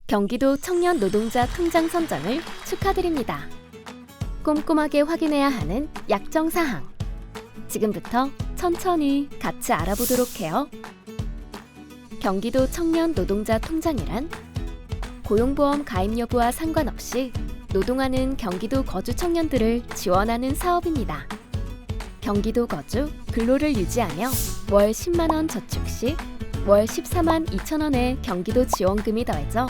경기도 청년 노동자 통장 선정을 축하드립니다. 꼼꼼하게 확인해야 하는 약정 사항. 지금부터 천천히 같이 알아보도록 해요. 경기도 청년 노동자 통장이란 고용보험 가입 여부와 상관없이 노동하는 경기도 거주 청년들을 지원하는 사업입니다. 경기도 거주, 근로를 유지하며 월 10만 원 저축 시 월 14만 2천 원의 경기도 지원금이 더해져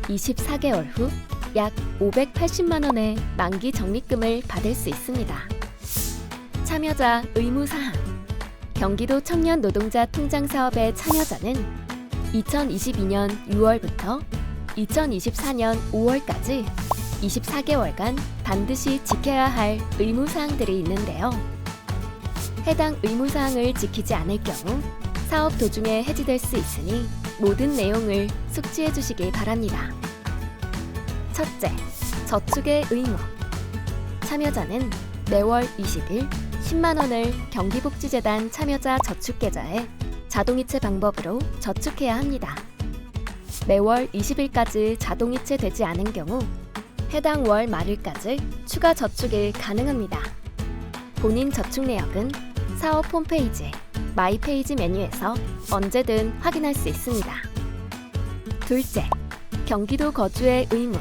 24개월 후 약 580만 원의 만기 적립금을 받을 수 있습니다. 참여자 의무사항. 경기도 청년 노동자 통장 사업의 참여자는 2022년 6월부터 2024년 5월까지 24개월간 반드시 지켜야 할 의무사항들이 있는데요. 해당 의무사항을 지키지 않을 경우 사업 도중에 해지될 수 있으니 모든 내용을 숙지해 주시기 바랍니다. 첫째, 저축의 의무. 참여자는 매월 20일 10만 원을 경기복지재단 참여자 저축계좌에 자동이체 방법으로 저축해야 합니다. 매월 20일까지 자동이체 되지 않은 경우 해당 월 말일까지 추가 저축이 가능합니다. 본인 저축 내역은 사업 홈페이지 마이페이지 메뉴에서 언제든 확인할 수 있습니다. 둘째, 경기도 거주의 의무.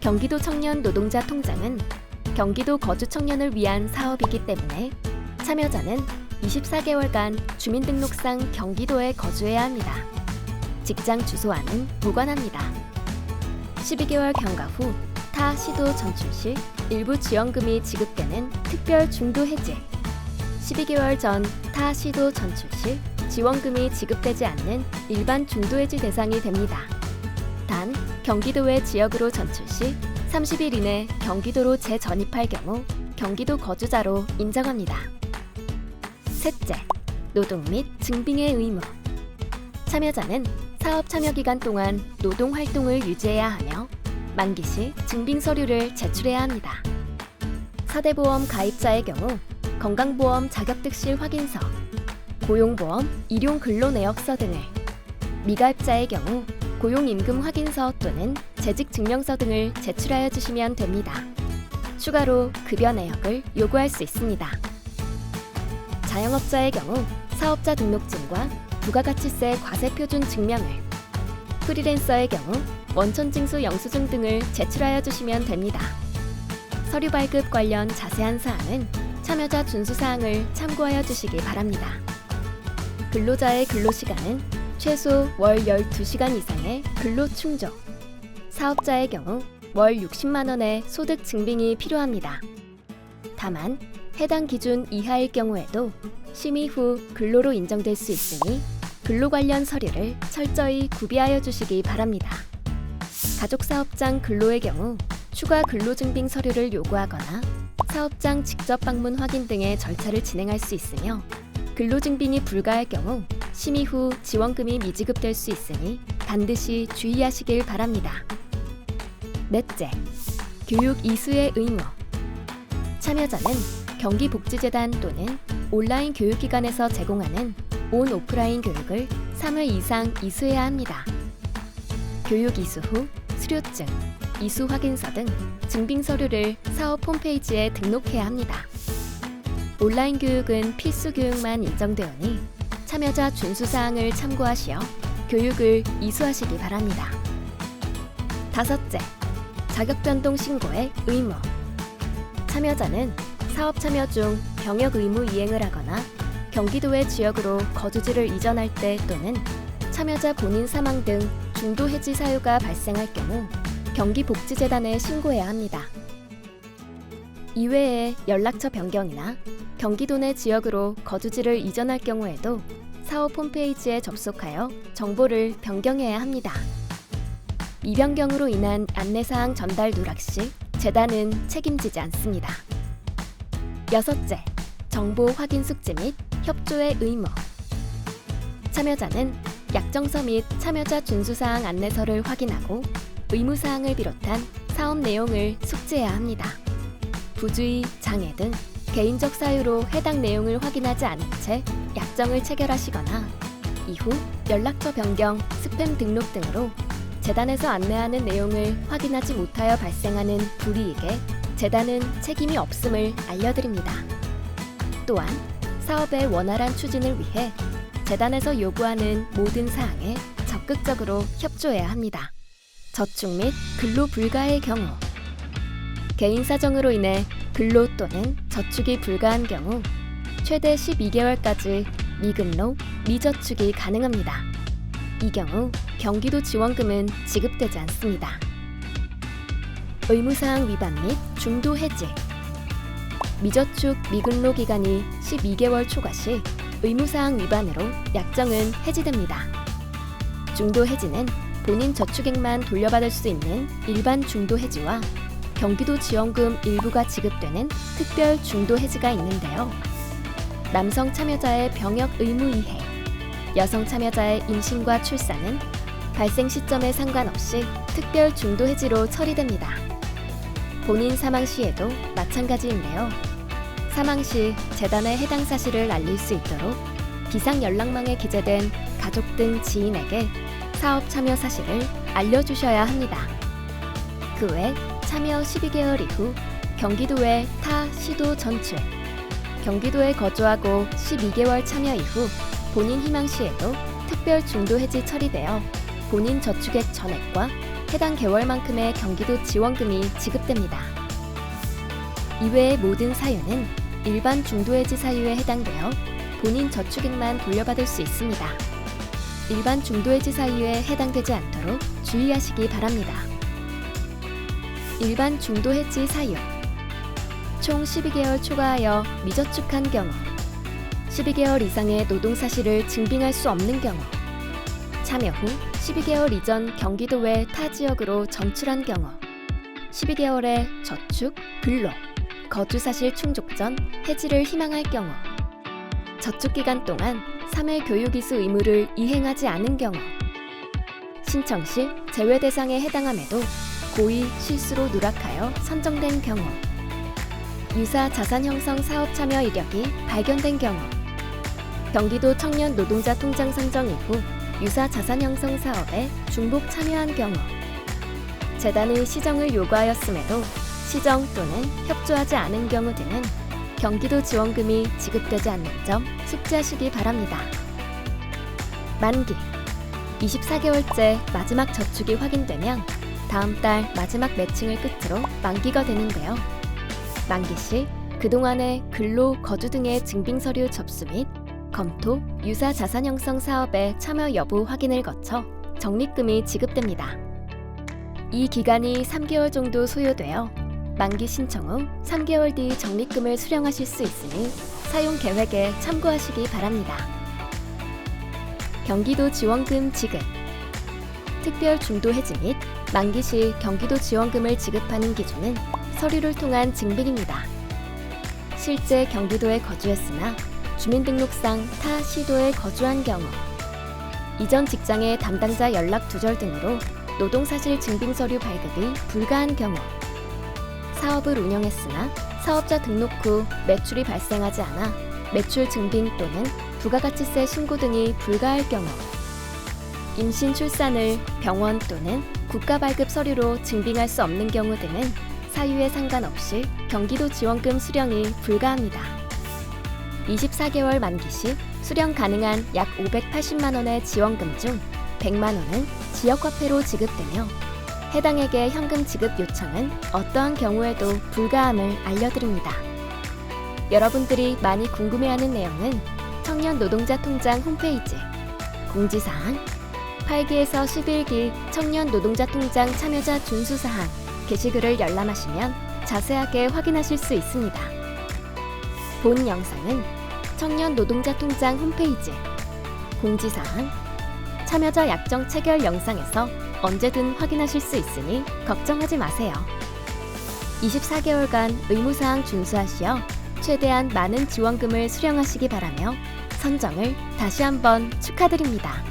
경기도 청년 노동자 통장은 경기도 거주 청년을 위한 사업이기 때문에 참여자는 24개월간 주민등록상 경기도에 거주해야 합니다. 직장 주소와는 무관합니다. 12개월 경과 후 타 시도 전출 시 일부 지원금이 지급되는 특별 중도 해제, 12개월 전 타 시도 전출 시 지원금이 지급되지 않는 일반 중도 해지 대상이 됩니다. 단, 경기도 외 지역으로 전출 시 30일 이내 경기도로 재전입할 경우 경기도 거주자로 인정합니다. 셋째, 노동 및 증빙의 의무. 참여자는 사업 참여 기간 동안 노동 활동을 유지해야 하며 만기 시 증빙 서류를 제출해야 합니다. 사대보험 가입자의 경우 건강보험 자격득실 확인서, 고용보험 일용 근로내역서 등을, 미가입자의 경우 고용임금 확인서 또는 재직증명서 등을 제출하여 주시면 됩니다. 추가로 급여 내역을 요구할 수 있습니다. 자영업자의 경우 사업자 등록증과 부가가치세 과세표준 증명을, 프리랜서의 경우 원천징수 영수증 등을 제출하여 주시면 됩니다. 서류 발급 관련 자세한 사항은 참여자 준수사항을 참고하여 주시기 바랍니다. 근로자의 근로시간은 최소 월 12시간 이상의 근로 충족. 사업자의 경우 월 60만 원의 소득 증빙이 필요합니다. 다만 해당 기준 이하일 경우에도 심의 후 근로로 인정될 수 있으니 근로 관련 서류를 철저히 구비하여 주시기 바랍니다. 가족사업장 근로의 경우 추가 근로증빙 서류를 요구하거나 사업장 직접 방문 확인 등의 절차를 진행할 수 있으며 근로증빙이 불가할 경우 심의 후 지원금이 미지급될 수 있으니 반드시 주의하시길 바랍니다. 넷째, 교육 이수의 의무. 참여자는 경기복지재단 또는 온라인 교육기관에서 제공하는 온 오프라인 교육을 3회 이상 이수해야 합니다. 교육 이수 후 수료증, 이수 확인서 등 증빙 서류를 사업 홈페이지에 등록해야 합니다. 온라인 교육은 필수 교육만 인정되오니 참여자 준수사항을 참고하시어 교육을 이수하시기 바랍니다. 다섯째, 자격변동 신고의 의무. 참여자는 사업 참여 중 병역 의무 이행을 하거나 경기도 외 지역으로 거주지를 이전할 때 또는 참여자 본인 사망 등 중도 해지 사유가 발생할 경우 경기복지재단에 신고해야 합니다. 이외에 연락처 변경이나 경기도 내 지역으로 거주지를 이전할 경우에도 사업 홈페이지에 접속하여 정보를 변경해야 합니다. 이 변경으로 인한 안내사항 전달 누락 시 재단은 책임지지 않습니다. 여섯째, 정보 확인 숙지 및 협조의 의무. 참여자는 약정서 및 참여자 준수사항 안내서를 확인하고 의무사항을 비롯한 사업 내용을 숙지해야 합니다. 부주의, 장애 등 개인적 사유로 해당 내용을 확인하지 않은 채 약정을 체결하시거나 이후 연락처 변경, 스팸 등록 등으로 재단에서 안내하는 내용을 확인하지 못하여 발생하는 불이익에 재단은 책임이 없음을 알려드립니다. 또한 사업의 원활한 추진을 위해 재단에서 요구하는 모든 사항에 적극적으로 협조해야 합니다. 저축 및 근로 불가의 경우, 개인 사정으로 인해 근로 또는 저축이 불가한 경우 최대 12개월까지 미근로, 미저축이 가능합니다. 이 경우 경기도 지원금은 지급되지 않습니다. 의무사항 위반 및 중도 해지. 미저축, 미근로 기간이 12개월 초과 시 의무사항 위반으로 약정은 해지됩니다. 중도 해지는 본인 저축액만 돌려받을 수 있는 일반 중도 해지와 경기도 지원금 일부가 지급되는 특별 중도 해지가 있는데요. 남성 참여자의 병역 의무 이행, 여성 참여자의 임신과 출산은 발생 시점에 상관없이 특별 중도 해지로 처리됩니다. 본인 사망 시에도 마찬가지인데요. 사망 시 재단에 해당 사실을 알릴 수 있도록 비상 연락망에 기재된 가족 등 지인에게 사업 참여 사실을 알려주셔야 합니다. 그 외 참여 12개월 이후 경기도의 타 시도 전출, 경기도에 거주하고 12개월 참여 이후 본인 희망 시에도 특별 중도 해지 처리되어 본인 저축액 전액과 해당 개월만큼의 경기도 지원금이 지급됩니다. 이외의 모든 사유는 일반 중도 해지 사유에 해당되어 본인 저축액만 돌려받을 수 있습니다. 일반 중도 해지 사유에 해당되지 않도록 주의하시기 바랍니다. 일반 중도 해지 사유. 총 12개월 초과하여 미저축한 경우, 12개월 이상의 노동 사실을 증빙할 수 없는 경우, 참여 후 12개월 이전 경기도 외 타 지역으로 전출한 경우, 12개월의 저축, 근로, 거주 사실 충족 전 해지를 희망할 경우, 저축 기간 동안 3회 교육이수 의무를 이행하지 않은 경우, 신청 시 제외 대상에 해당함에도 고의 실수로 누락하여 선정된 경우, 유사 자산 형성 사업 참여 이력이 발견된 경우, 경기도 청년 노동자 통장 선정 이후 유사 자산 형성 사업에 중복 참여한 경우, 재단의 시정을 요구하였음에도 시정 또는 협조하지 않은 경우 등은 경기도 지원금이 지급되지 않는 점 숙지하시기 바랍니다. 만기. 24개월째 마지막 저축이 확인되면 다음 달 마지막 매칭을 끝으로 만기가 되는데요. 만기 시 그동안의 근로, 거주 등의 증빙 서류 접수 및 검토, 유사 자산 형성 사업에 참여 여부 확인을 거쳐 적립금이 지급됩니다. 이 기간이 3개월 정도 소요되어 만기 신청 후 3개월 뒤 적립금을 수령하실 수 있으니 사용 계획에 참고하시기 바랍니다. 경기도 지원금 지급. 특별 중도 해지 및 만기 시 경기도 지원금을 지급하는 기준은 서류를 통한 증빙입니다. 실제 경기도에 거주했으나 주민등록상 타 시도에 거주한 경우, 이전 직장의 담당자 연락 두절 등으로 노동사실 증빙서류 발급이 불가한 경우, 사업을 운영했으나 사업자 등록 후 매출이 발생하지 않아 매출 증빙 또는 부가가치세 신고 등이 불가할 경우, 임신 출산을 병원 또는 국가발급 서류로 증빙할 수 없는 경우 등은 사유에 상관없이 경기도 지원금 수령이 불가합니다. 24개월 만기 시 수령 가능한 약 580만 원의 지원금 중 100만 원은 지역화폐로 지급되며 해당액의 현금 지급 요청은 어떠한 경우에도 불가함을 알려드립니다. 여러분들이 많이 궁금해하는 내용은 청년 노동자 통장 홈페이지 공지사항 8기에서 11기 청년 노동자 통장 참여자 준수사항 게시글을 열람하시면 자세하게 확인하실 수 있습니다. 본 영상은 청년 노동자 통장 홈페이지 공지사항 참여자 약정 체결 영상에서 언제든 확인하실 수 있으니 걱정하지 마세요. 24개월간 의무사항 준수하시어 최대한 많은 지원금을 수령하시기 바라며 선정을 다시 한번 축하드립니다.